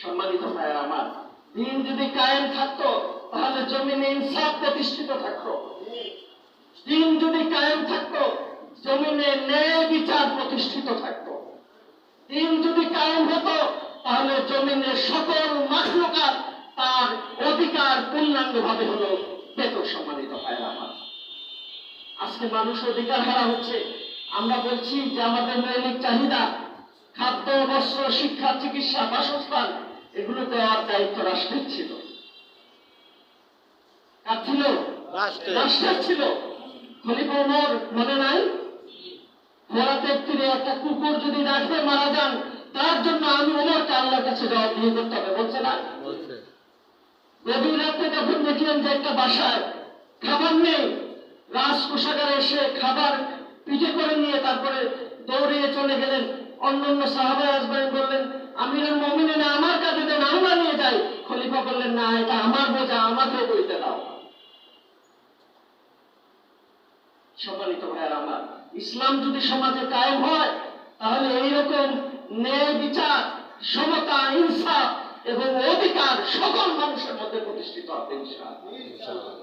সম্মানিত ভাইয়েরা আমার, দিন যদি কায়েম থাকতো তাহলে জমিনে ইনসাফ প্রতিষ্ঠিত থাকতো। দিন যদি কায়েম থাকতো জমিনে ন্যায় বিচার প্রতিষ্ঠিত থাকতো। দিন যদি কায়েম হতো তাহলে জমিনে সকল মাখলুকাত তার অধিকার পূর্ণাঙ্গ ভাবে হলো পেত। সম্মানিত ভাইয়েরা আমার, আজকে মানুষ অধিকার হারা হচ্ছে। আমরা বলছি যে আমাদের মৌলিক চাহিদা খাদ্য, বস্ত্র, শিক্ষা, চিকিৎসা, বাসস্থান এগুলো দেওয়ার দায়িত্ব রাষ্ট্রের ছিল। কার ছিল? রাষ্ট্রের ছিল। খলিফা ওমর মনে নাই? ফোরাতের তীরে একটা কুকুর যদি রাখতে মারা যান তার জন্য আমি ওমরকে আল্লাহর কাছে জবাবদিহি করতে হবে, বলছে না? গভীর রাতে যখন দেখলেন যে একটা বাসায় খাবার নেই, রাজকোষাগারে এসে খাবার পিঠে করে নিয়ে তারপরে দৌড়িয়ে চলে গেলেন। অন্যান্য সাহাবা আজমাইন বললেন, আমিরুল মুমিনিন আমার কাছে দেন, আমরা নিয়ে যাই। খলিফা বললেন, না, এটা আমার বোঝা, আমাকে বইতে দাও। সম্মানিত ভাইয়েরা আমার, ইসলাম যদি সমাজে কায়েম হয় তাহলে এইরকম ন্যায় বিচার, সমতা, ইনসাফ এবং অধিকার সকল মানুষের মধ্যে প্রতিষ্ঠিত হবে ইনশাআল্লাহ।